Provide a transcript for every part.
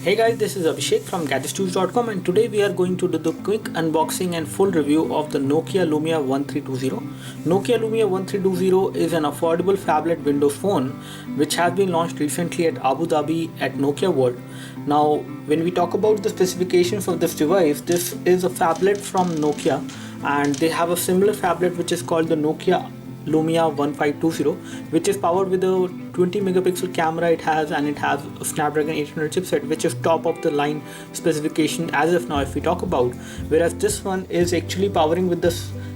Hey guys, this is Abhishek from gadgetstudios.com, and today we are going to do the quick unboxing and full review of the Nokia Lumia 1320. Nokia Lumia 1320 is an affordable phablet Windows phone which has been launched recently at Abu Dhabi at Nokia World. Now, when we talk about the specifications of this device, this is a phablet from Nokia, and they have a similar phablet which is called the Nokia Lumia 1520, which is powered with a 20 megapixel camera it has, and it has a Snapdragon 800 chipset, which is top of the line specification as of now if we talk about, whereas this one is actually powering with the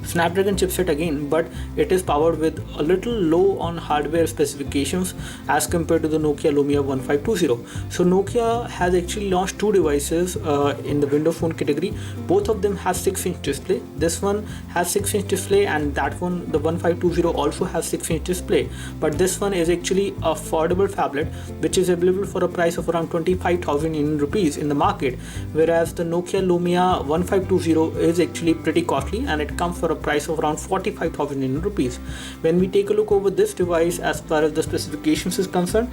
Snapdragon chipset again, but it is powered with a little low on hardware specifications as compared to the Nokia Lumia 1520. So Nokia has actually launched two devices in the Windows Phone category. Both of them have 6-inch display. This one has 6-inch display, and that one, the 1520, also has 6-inch display. But this one is actually a affordable phablet which is available for a price of around 25,000 Indian rupees in the market, whereas the Nokia Lumia 1520 is actually pretty costly and it comes for a price of around 45,000 Indian rupees. When we take a look over this device as far as the specifications is concerned,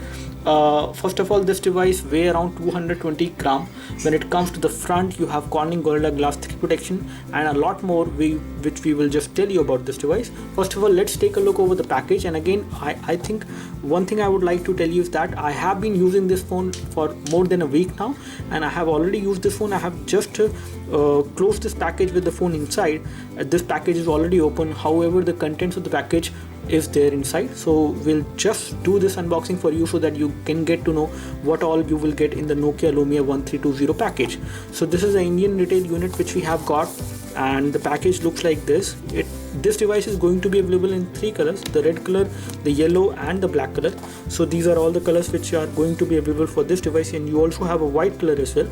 first of all, this device weighs around 220 gram. When it comes to the front, you have Corning Gorilla Glass 3 protection and a lot more which we will just tell you about this device. First of all, let's take a look over the package, and again I think one thing I would like to tell you is that I have been using this phone for more than a week now, and I have already used this phone. I have just closed this package with the phone inside. This package is already open, however the contents of the package is there inside. So we'll just do this unboxing for you so that you can get to know what all you will get in the Nokia Lumia 1320 package. So this is the Indian retail unit which we have got, and the package looks like this. This device is going to be available in three colors: the red color, the yellow, and the black color. So these are all the colors which are going to be available for this device, and you also have a white color as well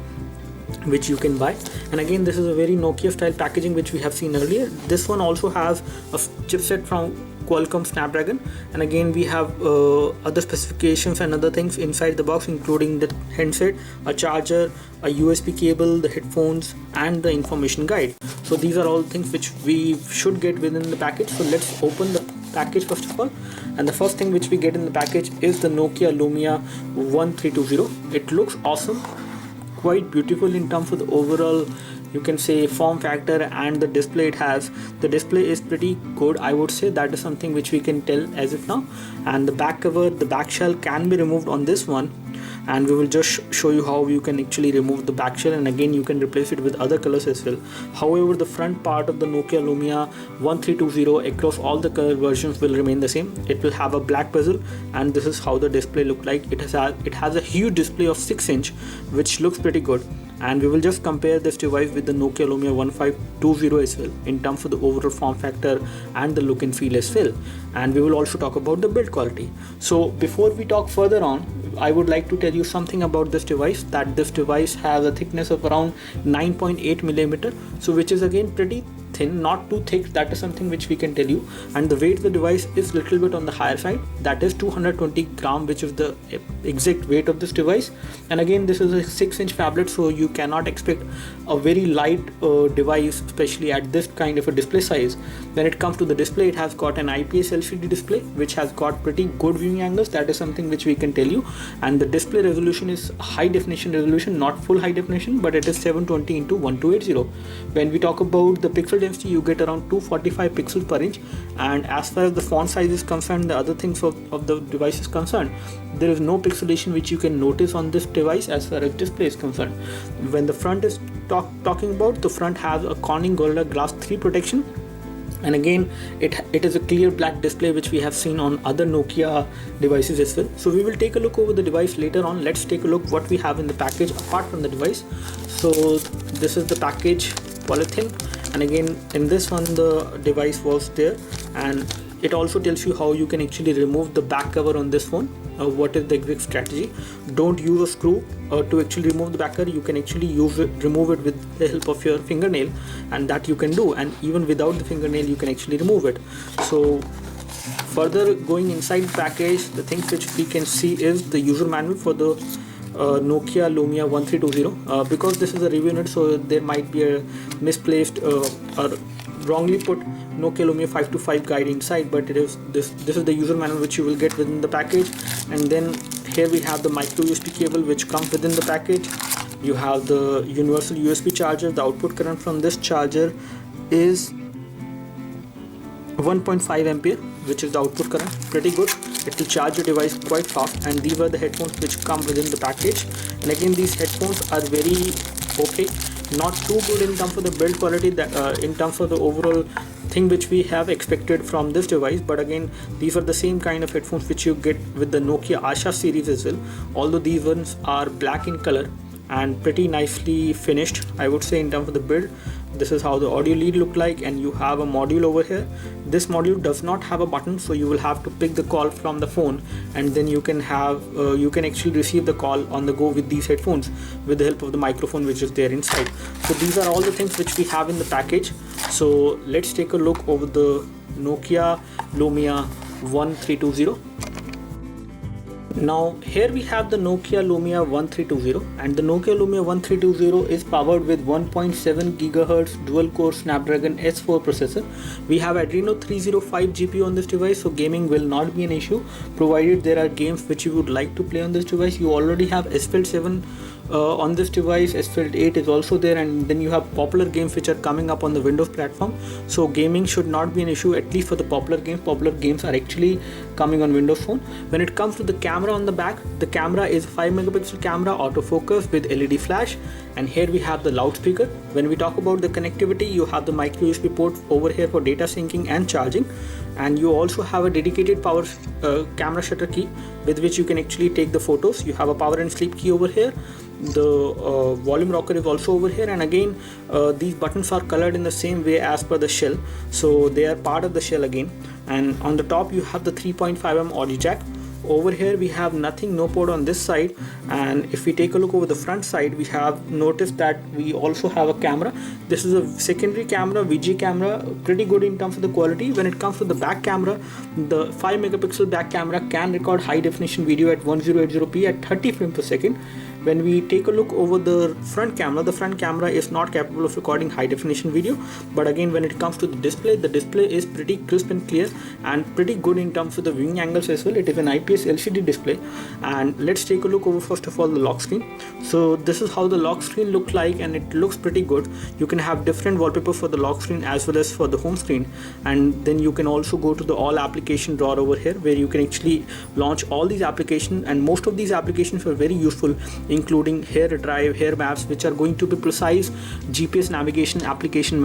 which you can buy. And again, this is a very Nokia style packaging which we have seen earlier. This one also has a chipset from Qualcomm Snapdragon, and again we have other specifications and other things inside the box, including the handset, a charger, a USB cable, the headphones, and the information guide. So these are all things which we should get within the package. So let's open the package first of all, and the first thing which we get in the package is the Nokia Lumia 1320. It looks awesome, quite beautiful in terms of the overall, you can say, form factor, and the display it has. The display is pretty good, I would say. That is something which we can tell as of now. And the back cover, the back shell can be removed on this one, and we will just show you how you can actually remove the back shell, and again you can replace it with other colors as well. However, the front part of the Nokia Lumia 1320 across all the color versions will remain the same. It will have a black bezel, and this is how the display look like. It has a huge display of 6-inch which looks pretty good, and we will just compare this device with the Nokia Lumia 1520 as well in terms of the overall form factor and the look and feel as well. And we will also talk about the build quality. So before we talk further on, I would like to tell you something about this device, that this device has a thickness of around 9.8 millimeter, so which is again pretty thin, not too thick. That is something which we can tell you. And the weight of the device is little bit on the higher side, that is 220 gram, which is the exact weight of this device. And again, this is a 6-inch phablet, so you cannot expect a very light device, especially at this kind of a display size. When it comes to the display, it has got an IPS LCD display which has got pretty good viewing angles. That is something which we can tell you. And the display resolution is high definition resolution, not full high definition, but it is 720 into 1280. When we talk about the pixel density, you get around 245 pixels per inch. And as far as the font size is concerned, the other things of the device is concerned, there is no pixelation which you can notice on this device as far as display is concerned. When the front is talking about, the front has a Corning Gorilla Glass 3 protection, and again it is a clear black display which we have seen on other Nokia devices as well. So we will take a look over the device later on. Let's take a look what we have in the package apart from the device. So this is the package polythene, and again in this one the device was there, and it also tells you how you can actually remove the back cover on this phone. What is the exact strategy? Don't use a screw to actually remove the back cover. You can actually remove it with the help of your fingernail, and that you can do, and even without the fingernail you can actually remove it. So further going inside the package, the things which we can see is the user manual for the Nokia Lumia 1320. Because this is a review unit, so there might be a misplaced or wrongly put Nokia Lumia 525 guide inside, but it is this is the user manual which you will get within the package. And then here we have the micro USB cable which comes within the package. You have the universal USB charger. The output current from this charger is 1.5 ampere, which is the output current. Pretty good. It will charge your device quite fast. And these were the headphones which come within the package. And again, these headphones are very okay, not too good in terms of the build quality, that in terms of the overall thing which we have expected from this device. But again, these are the same kind of headphones which you get with the Nokia Asha series as well, although these ones are black in color and pretty nicely finished, I would say, in terms of the build. This is how the audio lead look like, and you have a module over here. This module does not have a button, so you will have to pick the call from the phone, and then you can have you can actually receive the call on the go with these headphones with the help of the microphone which is there inside. So these are all the things which we have in the package. So let's take a look over the Nokia Lumia 1320. Now here we have the Nokia Lumia 1320, and the Nokia Lumia 1320 is powered with 1.7 GHz dual core Snapdragon S4 processor. We have Adreno 305 GPU on this device, so gaming will not be an issue provided there are games which you would like to play on this device. You already have Asphalt 7 on this device. Asphalt 8 is also there, and then you have popular games which are coming up on the Windows platform, so gaming should not be an issue, at least for the popular games. Popular games are actually coming on Windows Phone. When it comes to the camera on the back, the camera is 5 megapixel camera, autofocus with LED flash, and here we have the loudspeaker. When we talk about the connectivity, you have the micro USB port over here for data syncing and charging, and you also have a dedicated power camera shutter key with which you can actually take the photos. You have a power and sleep key over here. The volume rocker is also over here, and again these buttons are colored in the same way as per the shell, so they are part of the shell again. And on the top you have the 3.5mm audio jack. Over here we have nothing, no port on this side. And if we take a look over the front side, we have noticed that we also have a camera. This is a secondary camera, VG camera, pretty good in terms of the quality. When it comes to the back camera, the 5 megapixel back camera can record high definition video at 1080p at 30 frames per second. When we take a look over the front camera is not capable of recording high definition video. But again, when it comes to the display is pretty crisp and clear and pretty good in terms of the viewing angles as well. It is an IPS LCD display. And let's take a look over first of all the lock screen. So this is how the lock screen looks like, and it looks pretty good. You can have different wallpaper for the lock screen as well as for the home screen, and then you can also go to the all application drawer over here where you can actually launch all these applications, and most of these applications are very useful, including Here Drive, Here Maps, which are going to be precise GPS navigation application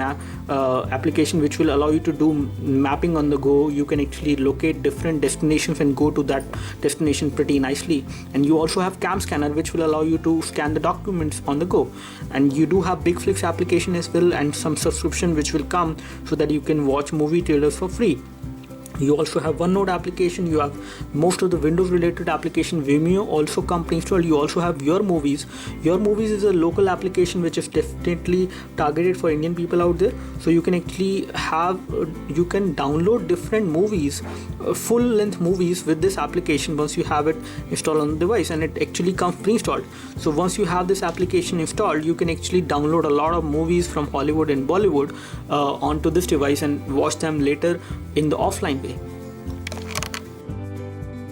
which will allow you to do mapping on the go. You can actually locate different destinations and go to that destination pretty nicely. And you also have Cam Scanner, which will allow you to scan the documents on the go. And you do have Big Flicks application as well, and some subscription which will come so that you can watch movie trailers for free. You also have OneNote application. You have most of the Windows related application. Vimeo also come pre-installed. You also have Your Movies. Your Movies is a local application which is definitely targeted for Indian people out there. So you can actually have you can download different movies, full length movies with this application once you have it installed on the device, and it actually comes pre-installed. So once you have this application installed, you can actually download a lot of movies from Hollywood and Bollywood onto this device and watch them later in the offline way.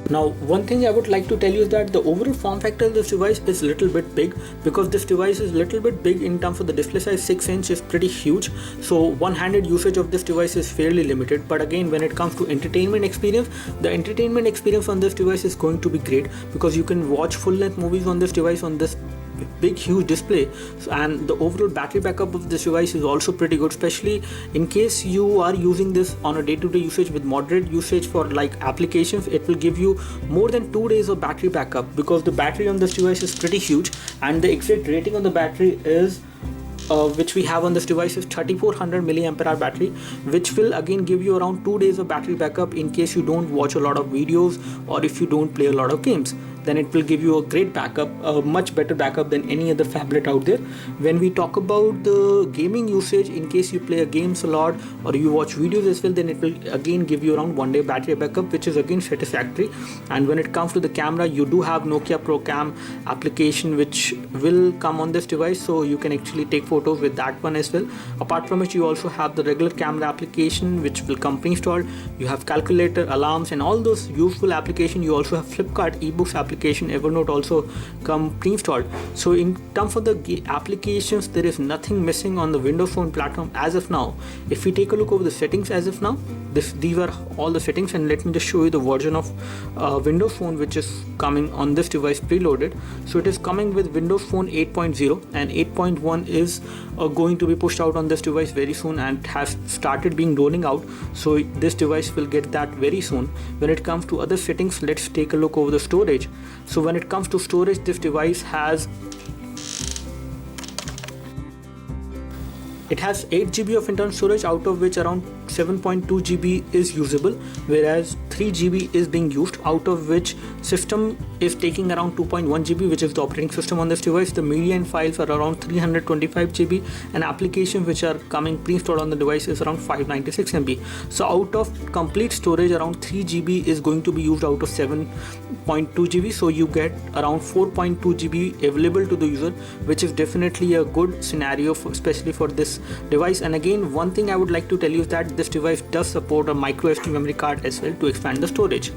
Now, one thing I would like to tell you is that the overall form factor of this device is a little bit big, because this device is a little bit big in terms of the display size. 6 inch is pretty huge, so one-handed usage of this device is fairly limited. But again, when it comes to entertainment experience, the entertainment experience on this device is going to be great, because you can watch full-length movies on this device on this big huge display. And the overall battery backup of this device is also pretty good, especially in case you are using this on a day-to-day usage with moderate usage for like applications. It will give you more than 2 days of battery backup, because the battery on this device is pretty huge, and the exact rating on the battery is which we have on this device is 3400 milliampere hour battery, which will again give you around 2 days of battery backup in case you don't watch a lot of videos or if you don't play a lot of games. Then it will give you a great backup, a much better backup than any other phablet out there. When we talk about the gaming usage, in case you play games a lot or you watch videos as well, then it will again give you around 1 day battery backup, which is again satisfactory. And when it comes to the camera, you do have Nokia Pro Cam application which will come on this device, so you can actually take photos with that one as well. Apart from it, you also have the regular camera application which will come pre-installed. You have calculator, alarms, and all those useful applications. You also have Flipkart ebooks application application, Evernote also come pre-installed. So in terms of the applications, there is nothing missing on the Windows Phone platform as of now. If we take a look over the settings as of now, these are all the settings, and let me just show you the version of Windows Phone which is coming on this device preloaded. So it is coming with Windows Phone 8.0, and 8.1 is going to be pushed out on this device very soon and has started being rolling out. So this device will get that very soon. When it comes to other settings, let's take a look over the storage. So when it comes to storage, this device has 8 GB of internal storage, out of which around 7.2 GB is usable, whereas 3 GB is being used, out of which system is taking around 2.1 GB, which is the operating system on this device. The media and files are around 325 GB, and applications which are coming pre-installed on the device is around 596 MB. So out of complete storage, around 3 GB is going to be used out of 7.2 GB. So you get around 4.2 GB available to the user, which is definitely a good scenario especially for this device. And again, one thing I would like to tell you is that this device does support a micro SD memory card as well to expand the storage.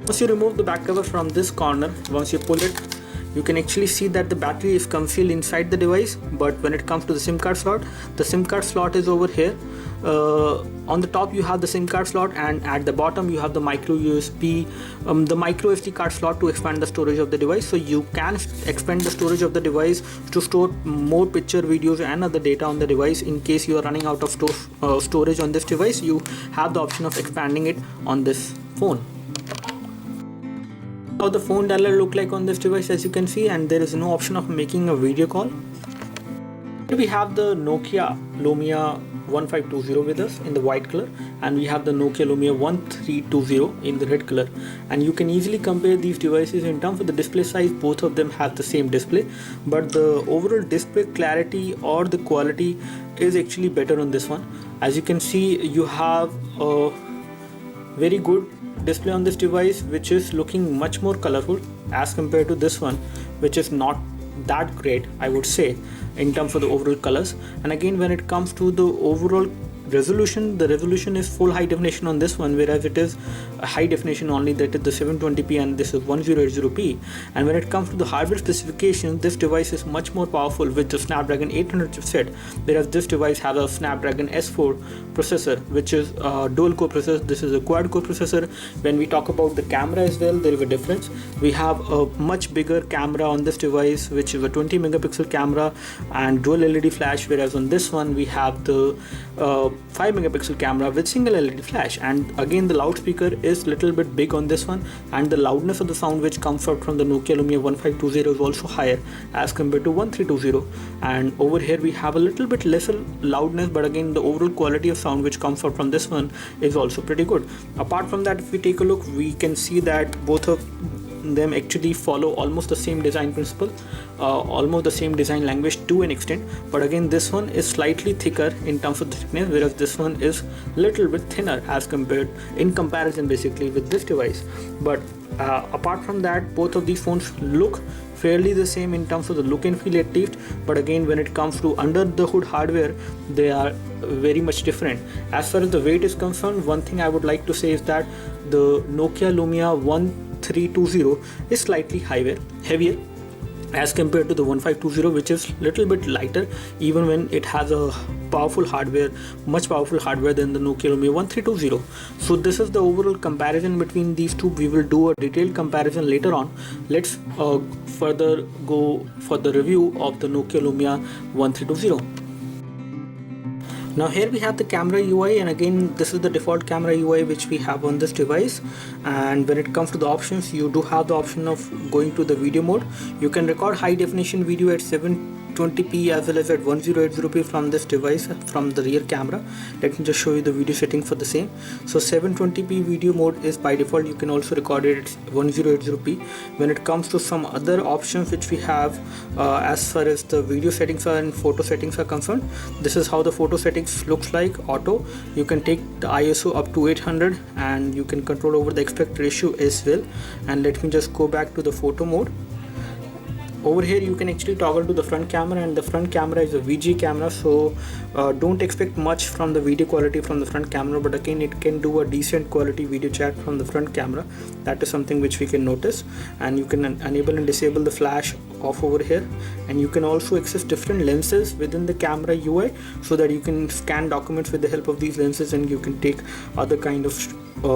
Once you remove the back cover from this corner, once you pull it, you can actually see that the battery is concealed inside the device. But when it comes to the SIM card slot, the SIM card slot is over here. On the top you have the SIM card slot, and at the bottom you have the micro USB, the micro SD card slot to expand the storage of the device. So you can expand the storage of the device to store more picture, videos and other data on the device. In case you are running out of storage on this device, you have the option of expanding it on this phone. How the phone dialer look like on this device, as you can see, and there is no option of making a video call. Here we have the Nokia Lumia 1520 with us in the white color, and we have the Nokia Lumia 1320 in the red color. And you can easily compare these devices in terms of the display size. Both of them have the same display, but the overall display clarity or the quality is actually better on this one. As you can see, you have a very good display on this device, which is looking much more colorful as compared to this one, which is not that great, I would say, in terms of the overall colors. And again, when it comes to the overall resolution, the resolution is full high definition on this one, whereas it is a high definition only, that is the 720p, and this is 1080p. And when it comes to the hardware specification, this device is much more powerful with the Snapdragon 800 chipset, whereas this device has a Snapdragon S4 processor, which is a dual core processor. This is a quad core processor. When we talk about the camera as well, there is a difference. We have a much bigger camera on this device, which is a 20 megapixel camera and dual LED flash, whereas on this one we have the 5 megapixel camera with single LED flash. And again, the loudspeaker is little bit big on this one, and the loudness of the sound which comes out from the Nokia Lumia 1520 is also higher as compared to 1320. And over here we have a little bit lesser loudness, but again the overall quality of sound which comes out from this one is also pretty good. Apart from that, if we take a look, we can see that both of them actually follow almost the same design principle, almost the same design language to an extent, but again this one is slightly thicker in terms of the thickness, whereas this one is little bit thinner as compared, in comparison basically, with this device. But apart from that, both of these phones look fairly the same in terms of the look and feel at least, but again when it comes to under the hood hardware, they are very much different. As far as the weight is concerned, one thing I would like to say is that the Nokia Lumia 1320 is slightly heavier as compared to the 1520, which is little bit lighter, even when it has a powerful hardware, much powerful hardware than the Nokia Lumia 1320. So this is the overall comparison between these two. We will do a detailed comparison later on. Let's further go for the review of the Nokia Lumia 1320. Now here we have the camera UI, and again this is the default camera UI which we have on this device. And when it comes to the options, you do have the option of going to the video mode. You can record high definition video at 720p as well as at 1080p from this device, from the rear camera. Let me just show you the video setting for the same. So 720p video mode is by default. You can also record it at 1080p. When it comes to some other options which we have, as far as the video settings and photo settings are concerned, this is how the photo settings looks like. Auto, you can take the ISO up to 800, and you can control over the aspect ratio as well. And let me just go back to the photo mode. Over here you can actually toggle to the front camera, and the front camera is a VG camera, so don't expect much from the video quality from the front camera, but again it can do a decent quality video chat from the front camera. That is something which we can notice. And you can enable and disable the flash off over here, and you can also access different lenses within the camera UI, so that you can scan documents with the help of these lenses, and you can take other kind of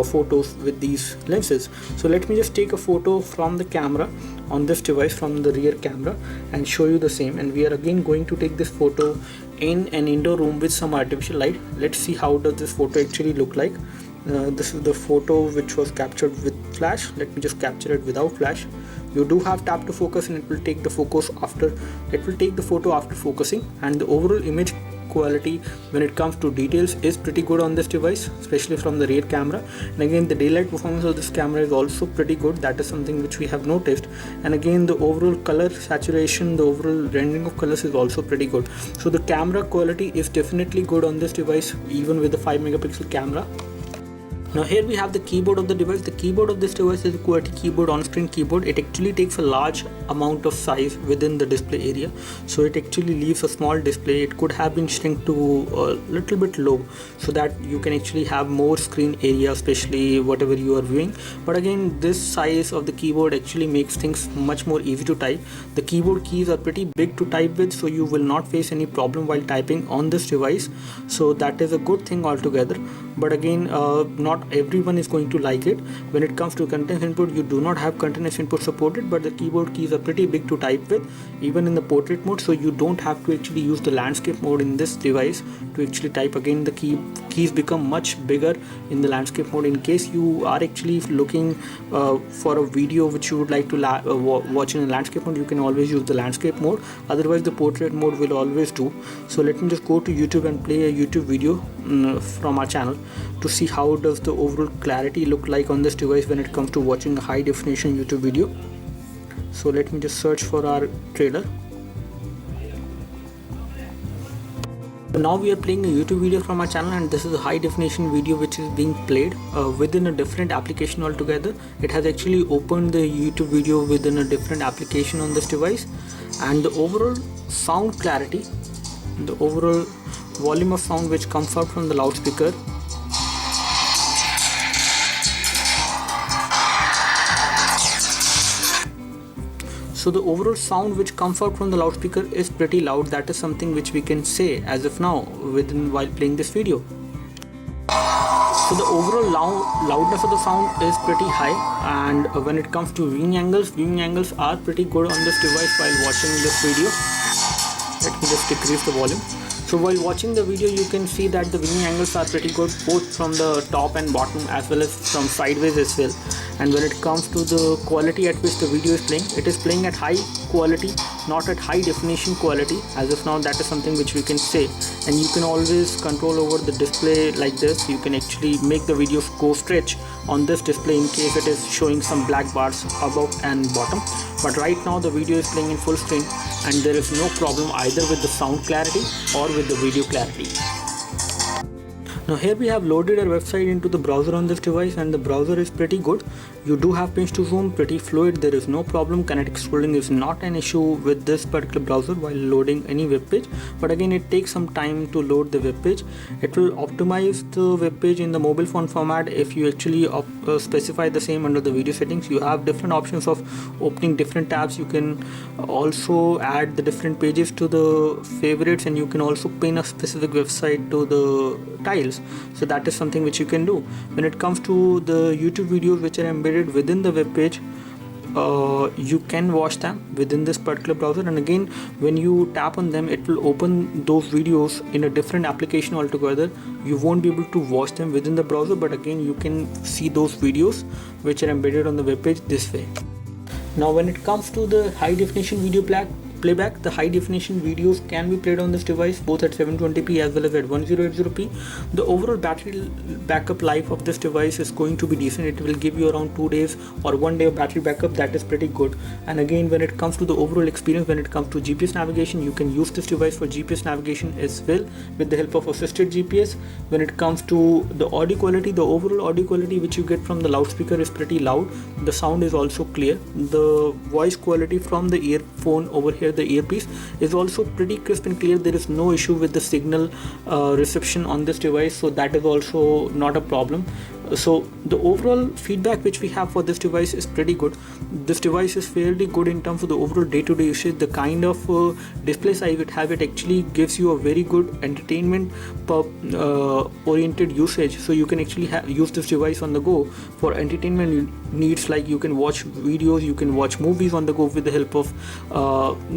photos with these lenses. So let me just take a photo from the camera on this device from the rear camera and show you the same. And we are again going to take this photo in an indoor room with some artificial light. Let's see how does this photo actually look like. This is the photo which was captured with flash. Let me just capture it without flash. You do have tap to focus, and it will take the photo after focusing. And the overall image quality when it comes to details is pretty good on this device, especially from the rear camera. And again, the daylight performance of this camera is also pretty good. That is something which we have noticed. And again, the overall color saturation, the overall rendering of colors is also pretty good. So the camera quality is definitely good on this device, even with the 5 megapixel camera. Now here we have the keyboard of the device. The keyboard of this device is a QWERTY keyboard, on-screen keyboard. It actually takes a large amount of size within the display area, so it actually leaves a small display. It could have been shrunk to a little bit low, so that you can actually have more screen area, especially whatever you are viewing. But again, this size of the keyboard actually makes things much more easy to type. The keyboard keys are pretty big to type with, so you will not face any problem while typing on this device. So that is a good thing altogether. But again, not everyone is going to like it. When it comes to continuous input, you do not have continuous input supported, but the keyboard keys are pretty big to type with, even in the portrait mode, so you don't have to actually use the landscape mode in this device to actually type. Again, the keys become much bigger in the landscape mode. In case you are actually looking for a video which you would like to watch in a landscape mode, you can always use the landscape mode. Otherwise, the portrait mode will always do. So let me just go to YouTube and play a YouTube video from our channel to see how does the overall clarity look like on this device when it comes to watching a high definition YouTube video. So let me just search for our trailer. Now we are playing a YouTube video from our channel, and this is a high definition video which is being played within a different application altogether. It has actually opened the YouTube video within a different application on this device, and the overall sound clarity, the overall volume of sound which comes out from the loudspeaker, so the overall sound which comes out from the loudspeaker is pretty loud. That is something which we can say as of now while playing this video. So the overall loudness of the sound is pretty high, and when it comes to viewing angles are pretty good on this device while watching this video. Let me just decrease the volume. So while watching the video, you can see that the viewing angles are pretty good, both from the top and bottom as well as from sideways as well. And when it comes to the quality at which the video is playing, it is playing at high quality, not at high definition quality. As of now, that is something which we can say. And you can always control over the display like this. You can actually make the video go stretch on this display in case it is showing some black bars above and bottom. But right now the video is playing in full screen, and there is no problem either with the sound clarity or with the video clarity. Now here we have loaded our website into the browser on this device, and the browser is pretty good. You do have pinch to zoom, pretty fluid, there is no problem. Kinetic scrolling is not an issue with this particular browser while loading any web page, but again it takes some time to load the web page. It will optimize the web page in the mobile phone format if you actually specify the same under the video settings. You have different options of opening different tabs. You can also add the different pages to the favorites, and you can also pin a specific website to the tiles. So that is something which you can do. When it comes to the YouTube videos which are embedded within the web page, you can watch them within this particular browser, and again when you tap on them, it will open those videos in a different application altogether. You won't be able to watch them within the browser, but again you can see those videos which are embedded on the web page this way. Now when it comes to the high definition video playback. The high definition videos can be played on this device both at 720p as well as at 1080p. The overall battery backup life of this device is going to be decent. It will give you around 2 days or 1 day of battery backup. That is pretty good. And again, when it comes to the overall experience, when it comes to GPS navigation, you can use this device for GPS navigation as well with the help of assisted GPS. When it comes to the audio quality, the overall audio quality which you get from the loudspeaker is pretty loud. The sound is also clear. The voice quality from the earphone over here, the earpiece, is also pretty crisp and clear. There is no issue with the signal reception on this device, so that is also not a problem. So the overall feedback which we have for this device is pretty good. This device is fairly good in terms of the overall day-to-day usage. The kind of display size it has, it actually gives you a very good entertainment oriented usage. So you can actually use this device on the go for entertainment needs, like you can watch videos, you can watch movies on the go with the help of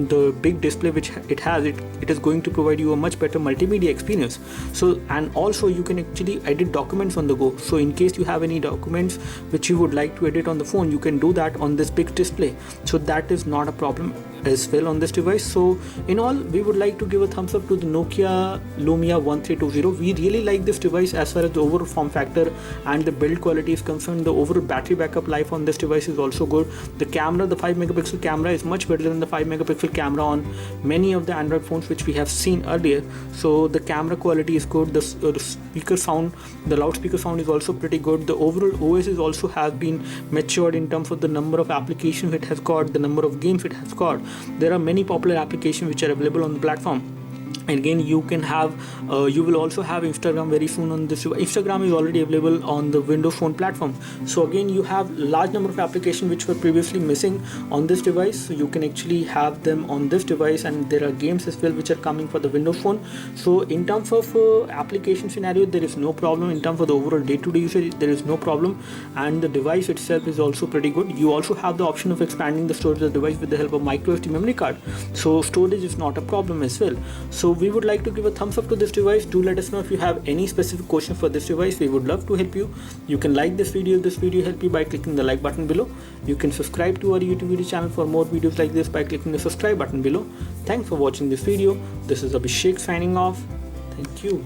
the big display which it has. It is going to provide you a much better multimedia experience. So, and also you can actually edit documents on the go. So in case you have any documents which you would like to edit on the phone, you can do that on this big display. So that is not a problem as well on this device. So in all, we would like to give a thumbs up to the Nokia Lumia 1320. We really like this device as far as the overall form factor and the build quality is concerned. The overall battery backup life on this device is also good. The camera, the 5 megapixel camera, is much better than the 5 megapixel camera on many of the Android phones which we have seen earlier. So the camera quality is good. The speaker sound, the loudspeaker sound is also pretty good. The overall OS is also has been matured in terms of the number of applications it has got, the number of games it has got. There are many popular applications which are available on the platform. And again, you can have you will also have Instagram very soon on this. Instagram is already available on the Windows Phone platform. So again, you have large number of applications which were previously missing on this device, so you can actually have them on this device. And there are games as well which are coming for the Windows Phone. So in terms of application scenario, there is no problem. In terms of the overall day-to-day usage, there is no problem. And the device itself is also pretty good. You also have the option of expanding the storage of the device with the help of micro SD memory card, so storage is not a problem as well. So we would like to give a thumbs up to this device. Do let us know if you have any specific questions for this device. We would love to help you. You can like this video if this video helped you by clicking the like button below. You can subscribe to our YouTube video channel for more videos like this by clicking the subscribe button below. Thanks for watching this video. This is Abhishek signing off. Thank you.